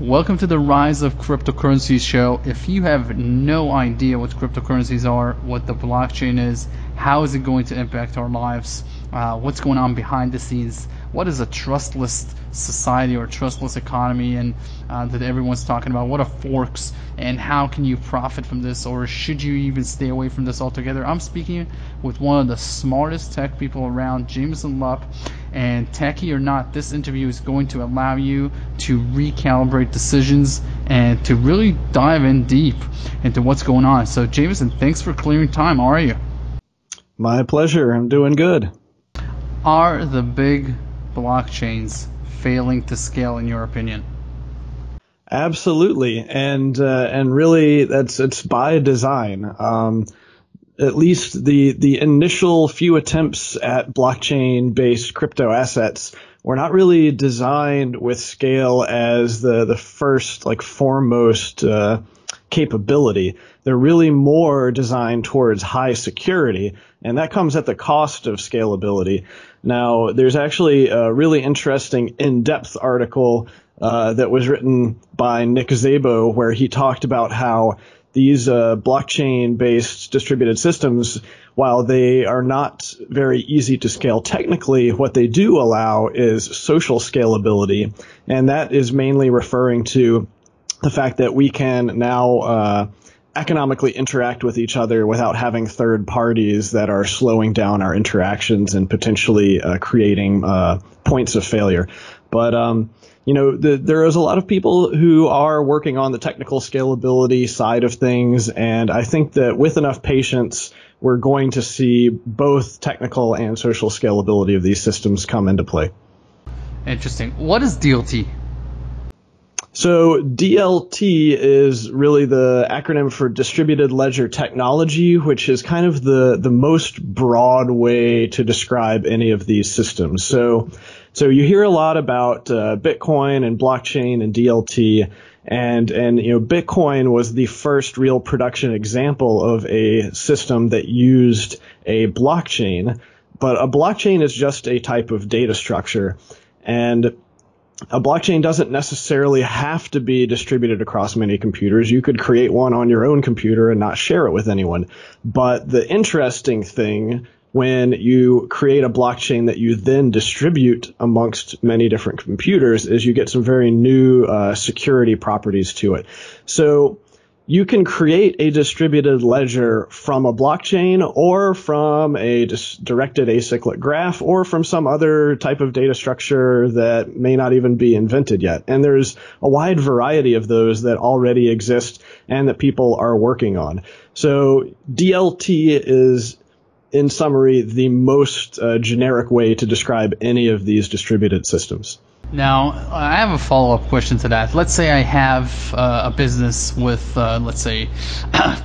Welcome to the Rise of Cryptocurrencies show. If you have no idea what cryptocurrencies are, what the blockchain is, how is it going to impact our lives, what's going on behind the scenes, what is a trustless society or trustless economy and that everyone's talking about, what are forks and how can you profit from this, or should you even stay away from this altogether? I'm speaking with one of the smartest tech people around, Jameson Lopp. And techie or not, this interview is going to allow you to recalibrate decisions and to really dive in deep into what's going on. So Jameson, thanks for clearing time. How are you? My pleasure. I'm doing good. Are the big blockchains failing to scale in your opinion? Absolutely. And really it's by design. At least the initial few attempts at blockchain-based crypto assets were not really designed with scale as the first, foremost capability. They're really more designed towards high security, and that comes at the cost of scalability. Now, there's actually a really interesting in-depth article that was written by Nick Szabo where he talked about how these blockchain-based distributed systems, while they are not very easy to scale technically, what they do allow is social scalability, and that is mainly referring to the fact that we can now economically interact with each other without having third parties that are slowing down our interactions and potentially creating points of failure. But there is a lot of people who are working on the technical scalability side of things, and I think that with enough patience, we're going to see both technical and social scalability of these systems come into play. Interesting. What is DLT? So DLT is really the acronym for Distributed Ledger Technology, which is kind of the most broad way to describe any of these systems. So you hear a lot about Bitcoin and blockchain and DLT, and Bitcoin was the first real production example of a system that used a blockchain, but a blockchain is just a type of data structure, and a blockchain doesn't necessarily have to be distributed across many computers. You could create one on your own computer and not share it with anyone. But the interesting thing when you create a blockchain that you then distribute amongst many different computers is you get some very new security properties to it. So you can create a distributed ledger from a blockchain or from a directed acyclic graph or from some other type of data structure that may not even be invented yet. And there's a wide variety of those that already exist and that people are working on. So DLT is, in summary, the most generic way to describe any of these distributed systems. Now, I have a follow-up question to that. Let's say I have a business with, let's say,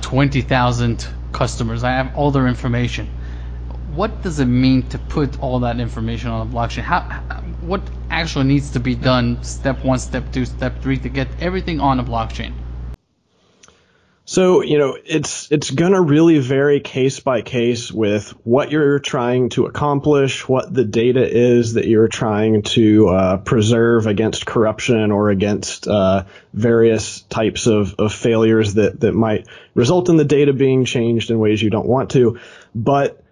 20,000 customers. I have all their information. What does it mean to put all that information on a blockchain? What actually needs to be done, step 1, step 2, step 3, to get everything on a blockchain? So, it's going to really vary case by case with what you're trying to accomplish, what the data is that you're trying to preserve against corruption or against various types of failures that might result in the data being changed in ways you don't want to. But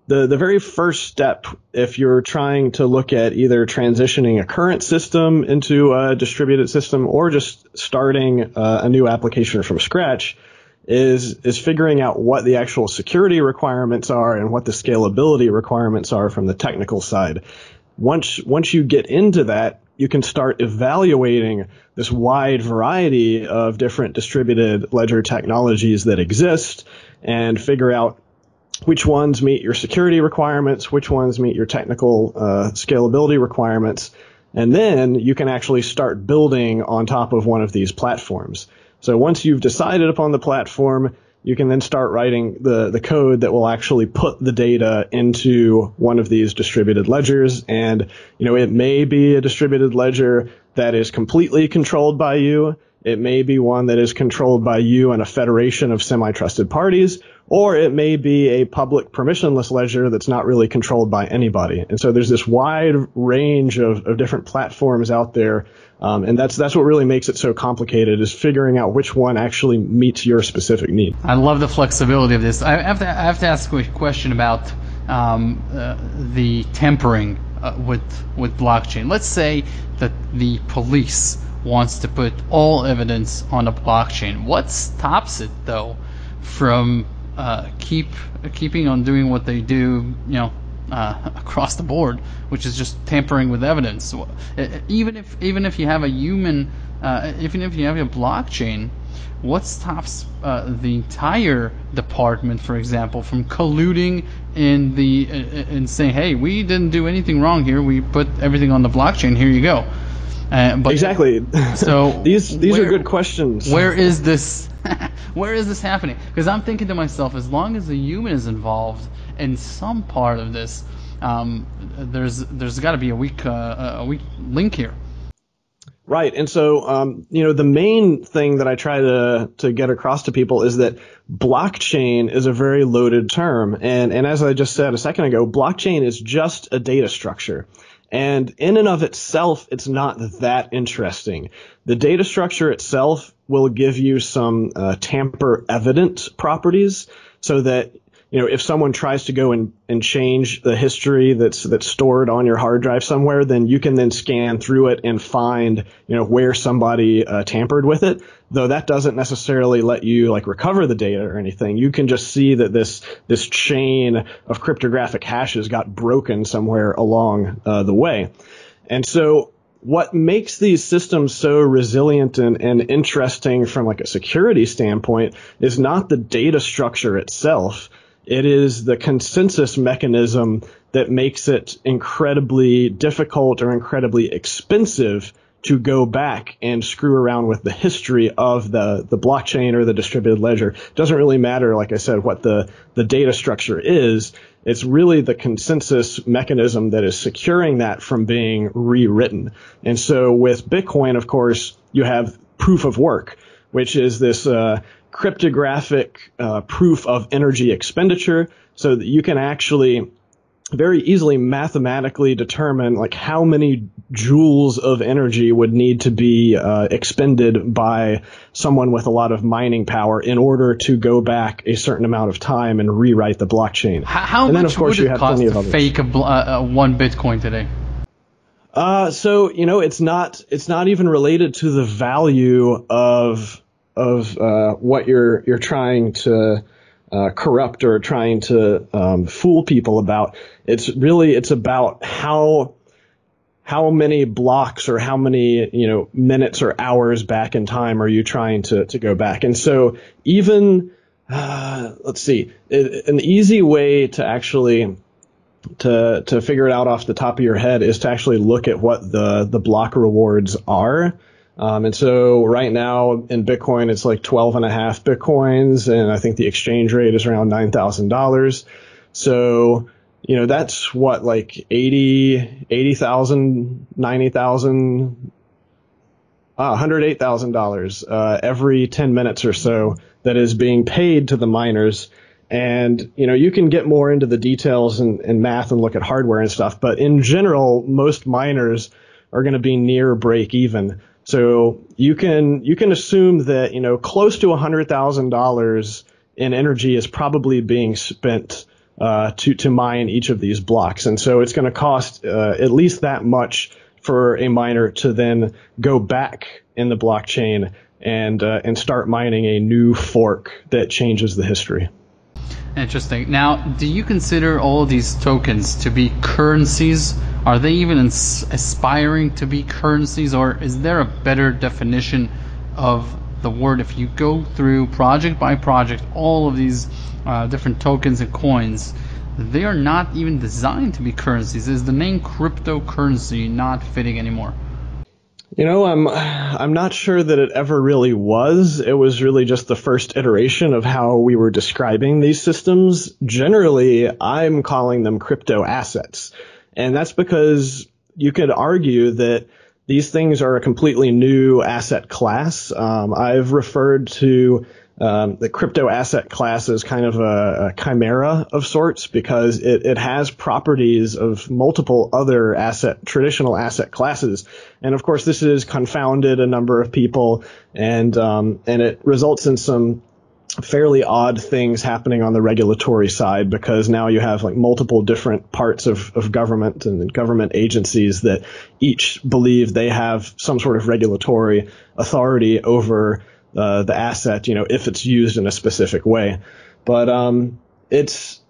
the very first step, if you're trying to look at either transitioning a current system into a distributed system or just starting a new application from scratch, is figuring out what the actual security requirements are and what the scalability requirements are from the technical side. Once you get into that, you can start evaluating this wide variety of different distributed ledger technologies that exist and figure out which ones meet your security requirements, which ones meet your technical scalability requirements, and then you can actually start building on top of one of these platforms. So once you've decided upon the platform, you can then start writing the code that will actually put the data into one of these distributed ledgers. And, it may be a distributed ledger that is completely controlled by you. It may be one that is controlled by you and a federation of semi-trusted parties, or it may be a public permissionless ledger that's not really controlled by anybody. And so there's this wide range of different platforms out there. And that's what really makes it so complicated, is figuring out which one actually meets your specific need. I love the flexibility of this. I have to ask a question about the tampering with blockchain. Let's say that the police wants to put all evidence on a blockchain. What stops it though from keeping on doing what they do, across the board, which is just tampering with evidence? Even if you have a human, even if you have a blockchain, what stops the entire department, for example, from colluding in saying, hey, we didn't do anything wrong here, we put everything on the blockchain, here you go? But exactly. So these are good questions. Where is this? Where is this happening? Because I'm thinking to myself, as long as the human is involved in some part of this, there's got to be a weak link here. Right. And so, the main thing that I try to get across to people is that blockchain is a very loaded term. And as I just said a second ago, blockchain is just a data structure. And in and of itself, it's not that interesting. The data structure itself will give you some tamper evident properties, so that if someone tries to go and change the history that's stored on your hard drive somewhere, then you can then scan through it and find, where somebody tampered with it. Though that doesn't necessarily let you recover the data or anything. You can just see that this chain of cryptographic hashes got broken somewhere along the way. And so what makes these systems so resilient and interesting from a security standpoint is not the data structure itself. It is the consensus mechanism that makes it incredibly difficult or incredibly expensive to go back and screw around with the history of the blockchain or the distributed ledger. It doesn't really matter, like I said, what the data structure is. It's really the consensus mechanism that is securing that from being rewritten. And so with Bitcoin, of course, you have proof of work, which is this cryptographic proof of energy expenditure, so that you can actually very easily mathematically determine how many joules of energy would need to be expended by someone with a lot of mining power in order to go back a certain amount of time and rewrite the blockchain. How and much then, of course, would you it have cost plenty of to others. fake one Bitcoin today? So it's not even related to the value of what you're trying to corrupt or trying to fool people about. It's about how many blocks or how many minutes or hours back in time are you trying to go back. And so even let's see, an easy way to actually to figure it out off the top of your head is to actually look at what the block rewards are. And so right now in Bitcoin, it's 12.5 Bitcoins, and I think the exchange rate is around $9,000. So, that's what, $80,000, $90,000, $108,000 every 10 minutes or so that is being paid to the miners. And, you can get more into the details and math and look at hardware and stuff. But in general, most miners are going to be near break even. So you can assume that, close to $100,000 in energy is probably being spent to mine each of these blocks. And so it's going to cost at least that much for a miner to then go back in the blockchain and start mining a new fork that changes the history. Interesting. Now, do you consider all these tokens to be currencies? Are they even aspiring to be currencies, or is there a better definition of the word? If you go through project by project, all of these different tokens and coins, they are not even designed to be currencies. Is the name cryptocurrency not fitting anymore? I'm not sure that it ever really was. It was really just the first iteration of how we were describing these systems. Generally, I'm calling them crypto assets. And that's because you could argue that these things are a completely new asset class. I've referred to the crypto asset class as kind of a chimera of sorts because it has properties of multiple other traditional asset classes. And of course, this has confounded a number of people and it results in some fairly odd things happening on the regulatory side because now you have like multiple different parts of government and government agencies that each believe they have some sort of regulatory authority over the asset, if it's used in a specific way. But it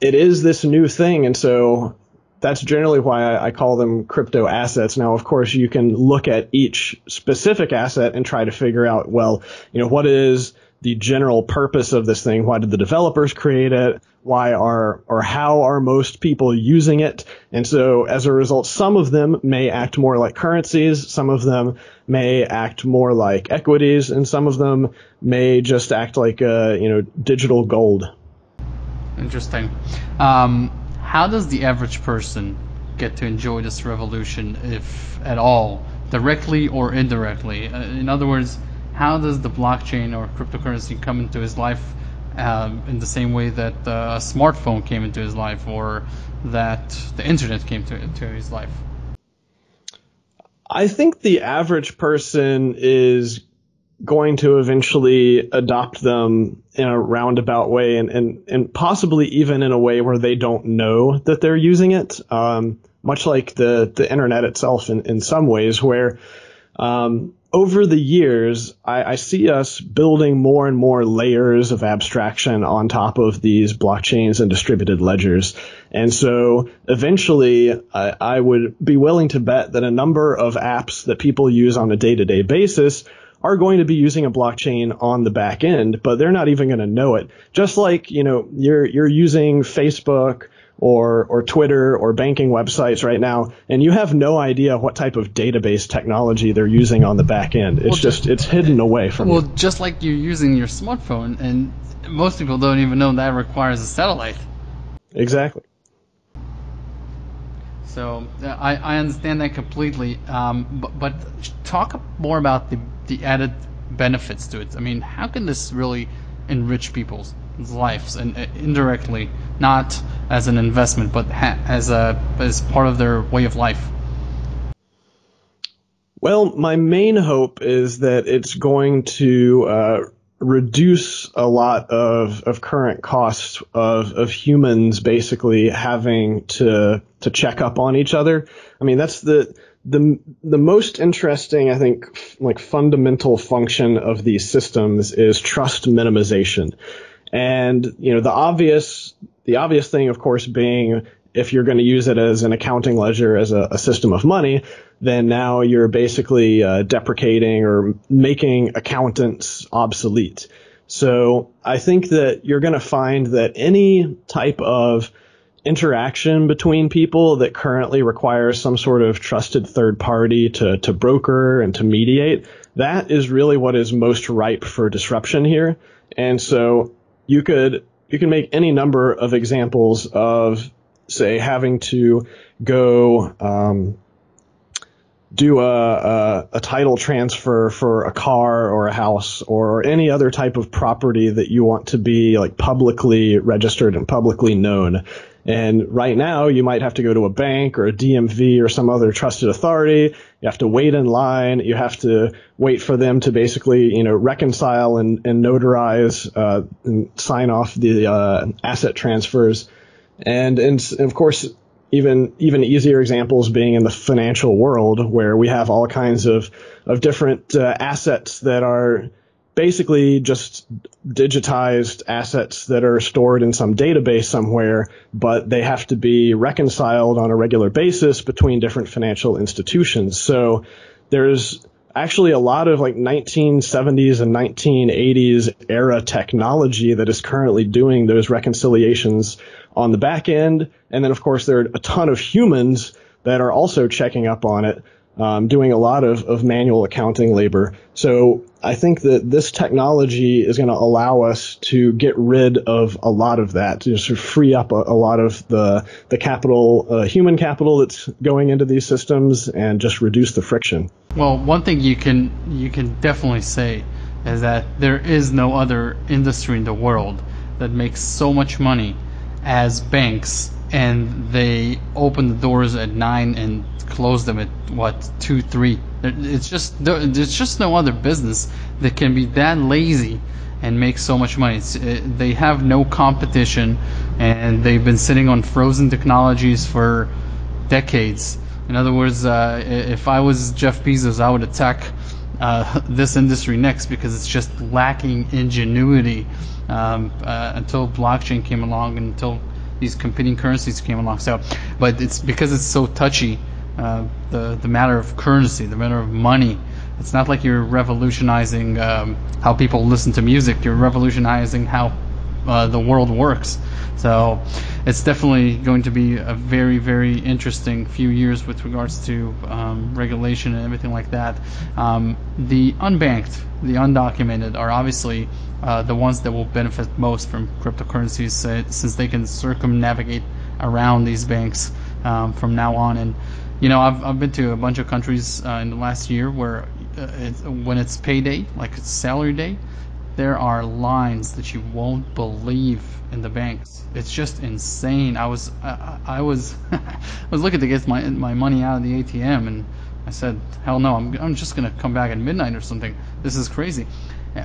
is this new thing, and so that's generally why I call them crypto assets. Now, of course, you can look at each specific asset and try to figure out, well, what is the general purpose of this thing? Why did the developers create it? How are most people using it? And so as a result, some of them may act more like currencies, some of them may act more like equities, and some of them may just act like digital gold. Interesting. How does the average person get to enjoy this revolution, if at all, directly or indirectly? In other words, how does the blockchain or cryptocurrency come into his life in the same way that a smartphone came into his life or that the internet came to his life? I think the average person is going to eventually adopt them in a roundabout way and possibly even in a way where they don't know that they're using it, much like the internet itself in some ways, where over the years, I see us building more and more layers of abstraction on top of these blockchains and distributed ledgers. And so eventually, I would be willing to bet that a number of apps that people use on a day-to-day basis are going to be using a blockchain on the back end, but they're not even going to know it. Just like, you're using Facebook or Twitter or banking websites right now, and you have no idea what type of database technology they're using on the back end. It's hidden away from you. Well, just like you're using your smartphone, and most people don't even know that requires a satellite. Exactly. So I understand that completely, but talk more about the added benefits to it. I mean, how can this really enrich people's lives and indirectly, not as an investment, but as part of their way of life? Well, my main hope is that it's going to reduce a lot of current costs of humans basically having to check up on each other. I mean, that's the most interesting, I think, like fundamental function of these systems is trust minimization. And, the obvious thing, of course, being if you're going to use it as an accounting ledger, as a system of money, then now you're basically deprecating or making accountants obsolete. So I think that you're going to find that any type of interaction between people that currently requires some sort of trusted third party to broker and to mediate, that is really what is most ripe for disruption here. And so you can make any number of examples of, say, having to go do a title transfer for a car or a house or any other type of property that you want to be like publicly registered and publicly known. And right now you might have to go to a bank or a DMV or some other trusted authority. You have to wait in line. You have to wait for them to basically, reconcile and notarize and sign off the asset transfers. And of course, even easier examples being in the financial world, where we have all kinds of different assets that are basically just digitized assets that are stored in some database somewhere, but they have to be reconciled on a regular basis between different financial institutions. So there's actually a lot of like 1970s and 1980s era technology that is currently doing those reconciliations on the back end. And then, of course, there are a ton of humans that are also checking up on it. doing a lot of manual accounting labor. So I think that this technology is going to allow us to get rid of a lot of that, to sort of free up a lot of the capital, human capital that's going into these systems, and just reduce the friction. Well, one thing you can definitely say is that there is no other industry in the world that makes so much money as banks, and they open the doors at 9 and close them at 2, 3. There's just no other business that can be that lazy and make so much money. They have no competition, and they've been sitting on frozen technologies for decades. In other words, if I was Jeff Bezos, I would attack this industry next, because it's just lacking ingenuity until blockchain came along and until these competing currencies came along. So, but it's because it's so touchy, the matter of currency, the matter of money. It's not like you're revolutionizing how people listen to music. You're revolutionizing how the world works. So it's definitely going to be a very, very interesting few years with regards to regulation and everything like that. The unbanked, the undocumented are obviously the ones that will benefit most from cryptocurrencies, since they can circumnavigate around these banks from now on. And I've been to a bunch of countries in the last year where when it's payday, like it's salary day, there are lines that you won't believe in the banks. It's just insane. I was I was looking to get my money out of the ATM, and I said, hell no, I'm just gonna come back at midnight or something. This is crazy.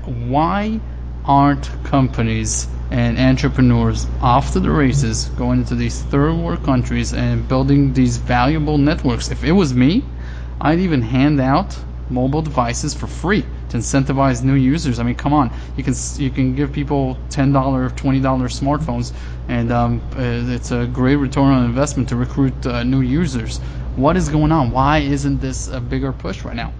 Why aren't companies and entrepreneurs off to the races, going into these third world countries and building these valuable networks? If it was me, I'd even hand out mobile devices for free to incentivize new users. I mean, come on, you can give people $10, $20 smartphones, and it's a great return on investment to recruit new users. What is going on? Why isn't this a bigger push right now?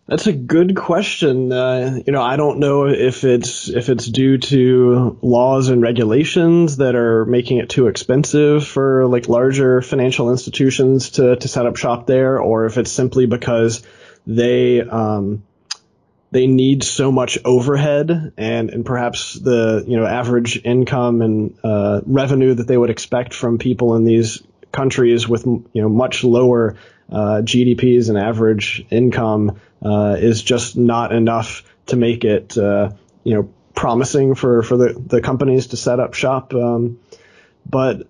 That's a good question. I don't know if it's due to laws and regulations that are making it too expensive for like larger financial institutions to set up shop there, or if it's simply because they need so much overhead, and perhaps the average income and revenue that they would expect from people in these countries with much lower GDPs and average income is just not enough to make it promising for the companies to set up shop. But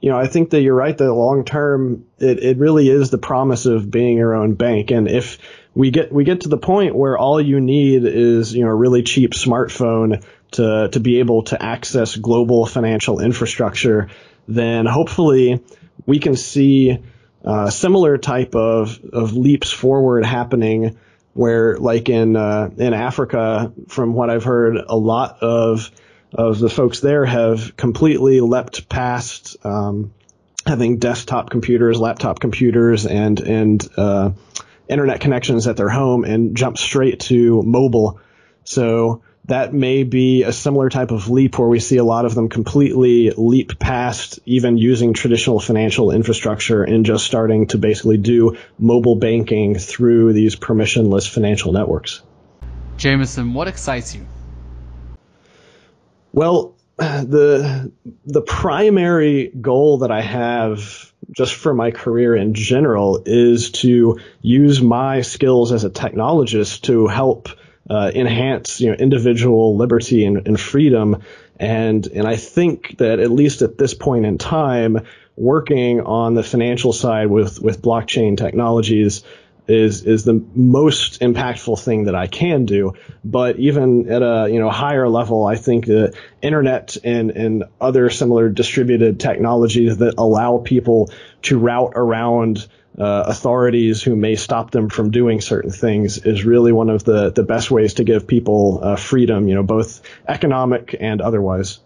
I think that you're right that long term it really is the promise of being your own bank. And if we get to the point where all you need is a really cheap smartphone to be able to access global financial infrastructure, then hopefully we can see similar type of leaps forward happening, where like in Africa, from what I've heard, a lot of the folks there have completely leapt past having desktop computers, laptop computers, and internet connections at their home, and jump straight to mobile. So that may be a similar type of leap where we see a lot of them completely leap past even using traditional financial infrastructure and just starting to basically do mobile banking through these permissionless financial networks. Jameson, what excites you? Well, the primary goal that I have just for my career in general is to use my skills as a technologist to help enhance individual liberty and freedom, and I think that at least at this point in time, working on the financial side with blockchain technologies is the most impactful thing that I can do. But even at a higher level, I think the internet and other similar distributed technologies that allow people to route around authorities who may stop them from doing certain things is really one of the best ways to give people freedom, both economic and otherwise.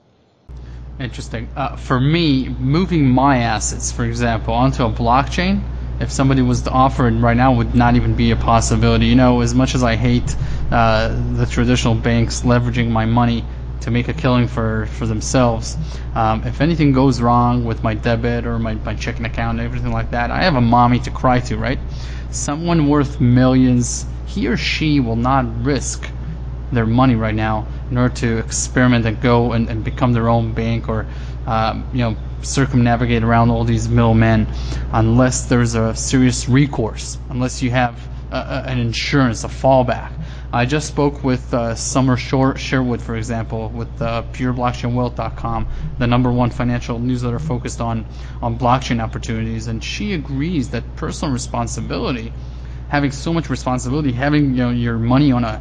Interesting. For me, moving my assets, for example, onto a blockchain, if somebody was to offer it right now, would not even be a possibility. As much as I hate the traditional banks leveraging my money to make a killing for themselves. If anything goes wrong with my debit or my checking account and everything like that, I have a mommy to cry to, right? Someone worth millions, he or she will not risk their money right now in order to experiment and go and become their own bank, or circumnavigate around all these middlemen, unless there's a serious recourse, unless you have an insurance, a fallback. I just spoke with Summer Sherwood, for example, with pureblockchainwealth.com, the #1 financial newsletter focused on blockchain opportunities, and she agrees that personal responsibility, having so much responsibility, having your money on a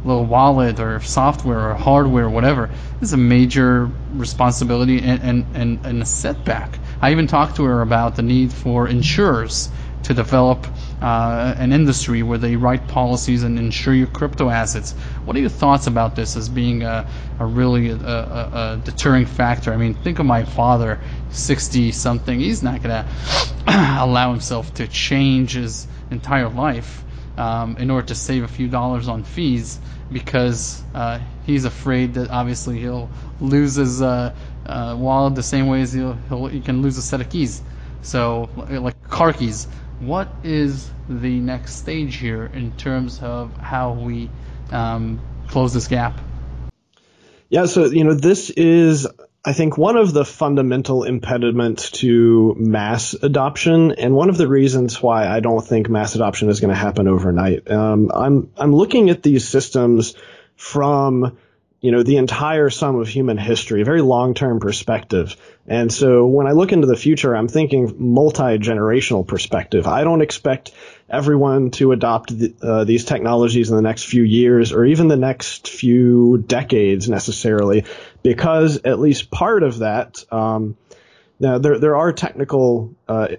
little wallet or software or hardware or whatever, is a major responsibility and a setback. I even talked to her about the need for insurers to develop an industry where they write policies and insure your crypto assets. What are your thoughts about this as being a really deterring factor? I mean, think of my father, 60-something. He's not going to allow himself to change his entire life in order to save a few dollars on fees, because he's afraid that obviously he'll lose his wallet the same way as he can lose a set of keys. So, like car keys. What is the next stage here in terms of how we close this gap? Yeah, so this is, I think, one of the fundamental impediments to mass adoption, and one of the reasons why I don't think mass adoption is going to happen overnight. I'm looking at these systems from the entire sum of human history, a very long-term perspective. And so when I look into the future, I'm thinking multi-generational perspective. I don't expect everyone to adopt these technologies in the next few years or even the next few decades necessarily, because at least part of that, now there are technical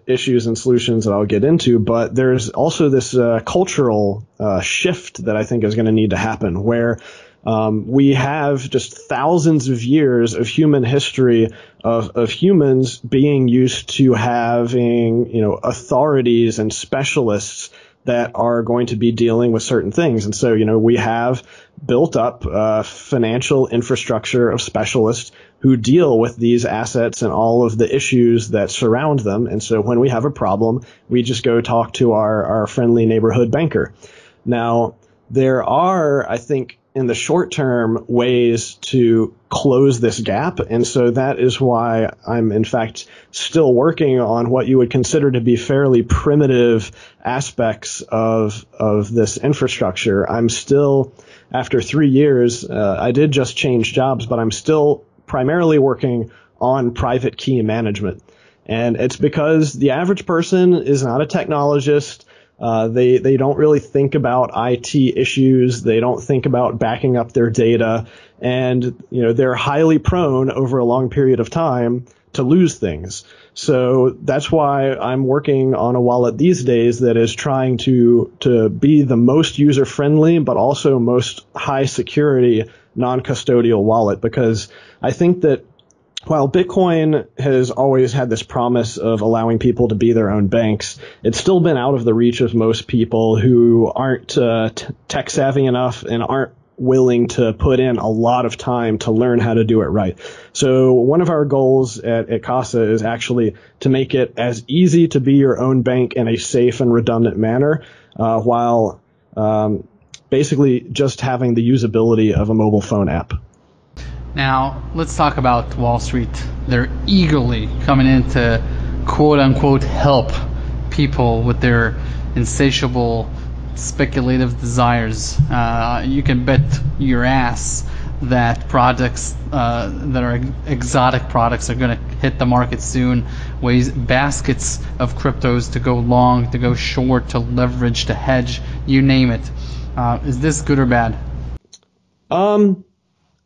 issues and solutions that I'll get into, but there's also this cultural shift that I think is going to need to happen, where we have just thousands of years of human history of humans being used to having, authorities and specialists that are going to be dealing with certain things. And so, we have built up financial infrastructure of specialists who deal with these assets and all of the issues that surround them. And so when we have a problem, we just go talk to our friendly neighborhood banker. Now, there are, I think, in the short term, ways to close this gap. And so that is why I'm, in fact, still working on what you would consider to be fairly primitive aspects of this infrastructure. I'm still, after 3 years, I did just change jobs, but I'm still primarily working on private key management. And it's because the average person is not a technologist. They don't really think about IT issues. They don't think about backing up their data. And, they're highly prone over a long period of time to lose things. So that's why I'm working on a wallet these days that is trying to be the most user friendly, but also most high security non-custodial wallet, because I think that while Bitcoin has always had this promise of allowing people to be their own banks, it's still been out of the reach of most people who aren't tech savvy enough and aren't willing to put in a lot of time to learn how to do it right. So one of our goals at Casa is actually to make it as easy to be your own bank in a safe and redundant manner, while basically just having the usability of a mobile phone app. Now, let's talk about Wall Street. They're eagerly coming in to quote-unquote help people with their insatiable speculative desires. You can bet your ass that products that are exotic products are going to hit the market soon. Baskets of cryptos to go long, to go short, to leverage, to hedge, you name it. Is this good or bad?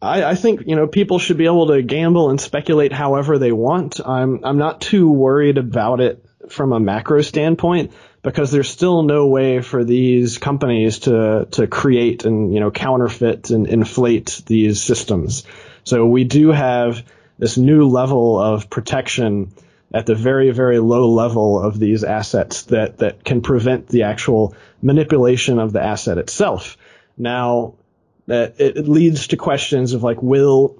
I think, people should be able to gamble and speculate however they want. I'm not too worried about it from a macro standpoint, because there's still no way for these companies to create and, counterfeit and inflate these systems. So we do have this new level of protection at the very, very low level of these assets that can prevent the actual manipulation of the asset itself. Now, that it leads to questions of like, will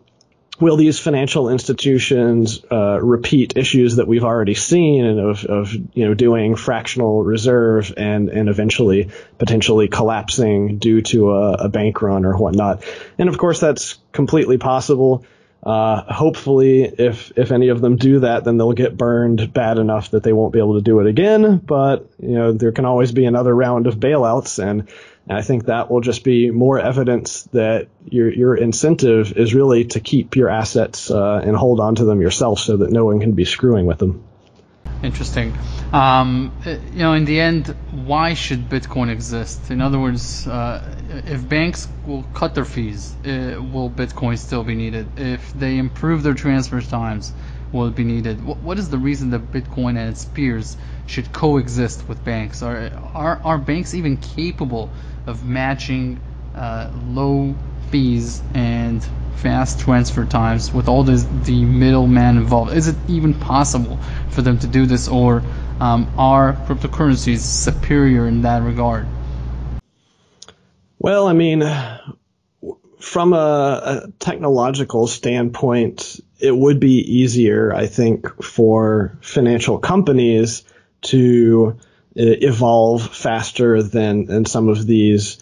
these financial institutions repeat issues that we've already seen, and of doing fractional reserve and eventually potentially collapsing due to a bank run or whatnot. And of course, that's completely possible. Hopefully, if any of them do that, then they'll get burned bad enough that they won't be able to do it again. But there can always be another round of bailouts, and I think that will just be more evidence that your incentive is really to keep your assets and hold on to them yourself, so that no one can be screwing with them. Interesting. In the end, why should Bitcoin exist? In other words, if banks will cut their fees, will Bitcoin still be needed? If they improve their transfer times, will it be needed? What is the reason that Bitcoin and its peers should coexist with banks? Are banks even capable of matching low fees and fast transfer times with all the middleman involved? Is it even possible for them to do this, or are cryptocurrencies superior in that regard? Well, I mean, from a technological standpoint, it would be easier, I think, for financial companies to evolve faster than some of these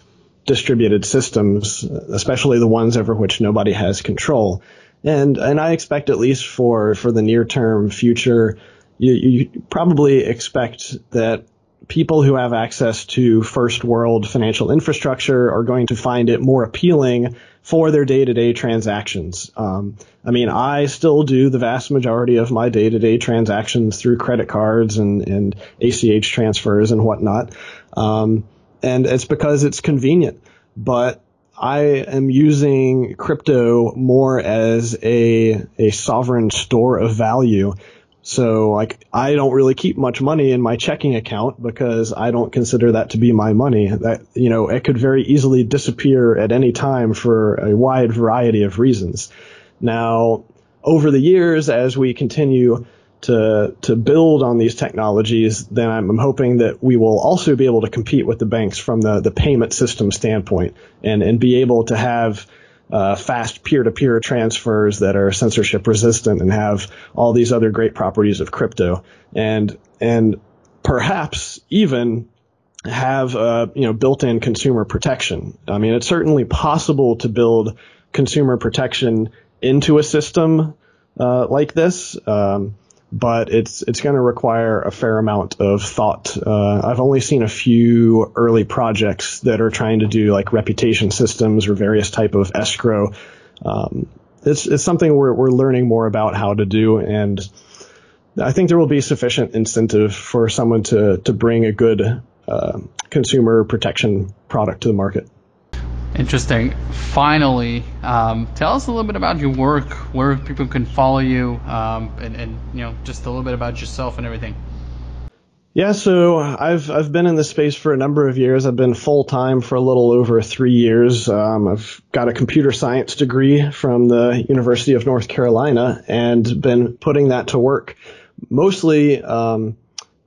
distributed systems, especially the ones over which nobody has control. And I expect, at least for the near term future, you probably expect that people who have access to first world financial infrastructure are going to find it more appealing for their day-to-day transactions. I still do the vast majority of my day-to-day transactions through credit cards and ACH transfers and whatnot. And it's because it's convenient. But I am using crypto more as a sovereign store of value. So, I don't really keep much money in my checking account because I don't consider that to be my money. That, it could very easily disappear at any time for a wide variety of reasons. Now, over the years, as we continue to build on these technologies, then I'm hoping that we will also be able to compete with the banks from the payment system standpoint, and be able to have fast peer-to-peer transfers that are censorship resistant and have all these other great properties of crypto, and perhaps even have built-in consumer protection. I mean, it's certainly possible to build consumer protection into a system like this, but it's going to require a fair amount of thought. I've only seen a few early projects that are trying to do reputation systems or various type of escrow. It's something we're learning more about how to do, and I think there will be sufficient incentive for someone to bring a good consumer protection product to the market. Interesting. Finally, tell us a little bit about your work, where people can follow you, and just a little bit about yourself and everything. Yeah, so I've been in this space for a number of years. I've been full time for a little over 3 years. I've got a computer science degree from the University of North Carolina and been putting that to work mostly on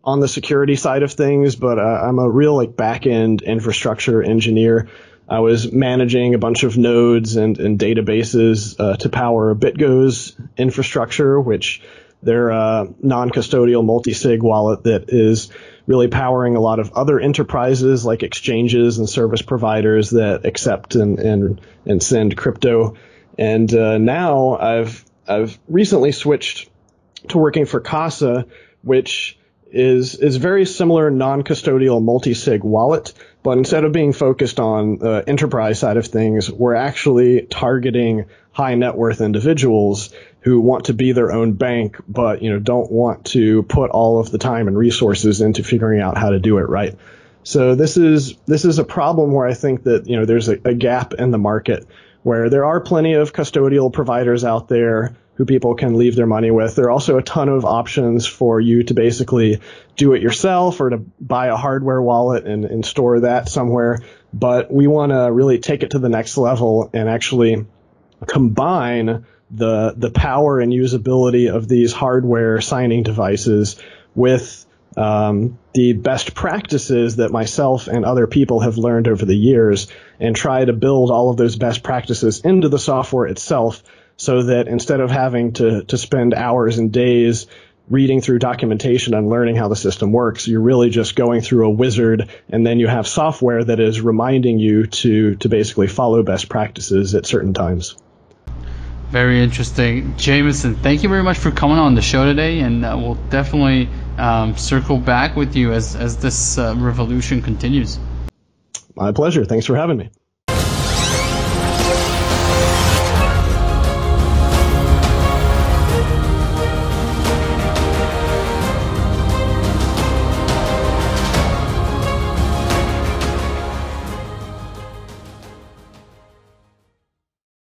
the security side of things, but I'm a real back end infrastructure engineer. I was managing a bunch of nodes and databases to power BitGo's infrastructure, which they're a non-custodial multi-sig wallet that is really powering a lot of other enterprises like exchanges and service providers that accept and send crypto. And now I've recently switched to working for Casa, which is very similar non-custodial multi-sig wallet, but instead of being focused on the enterprise side of things, we're actually targeting high net worth individuals who want to be their own bank, but don't want to put all of the time and resources into figuring out how to do it right. So this is a problem where I think that there's a gap in the market where there are plenty of custodial providers out there who people can leave their money with. There are also a ton of options for you to basically do it yourself or to buy a hardware wallet and store that somewhere. But we want to really take it to the next level and actually combine the power and usability of these hardware signing devices with the best practices that myself and other people have learned over the years and try to build all of those best practices into the software itself so that instead of having to spend hours and days reading through documentation and learning how the system works, you're really just going through a wizard, and then you have software that is reminding you to basically follow best practices at certain times. Very interesting. Jameson, thank you very much for coming on the show today, and we'll definitely circle back with you as this revolution continues. My pleasure. Thanks for having me.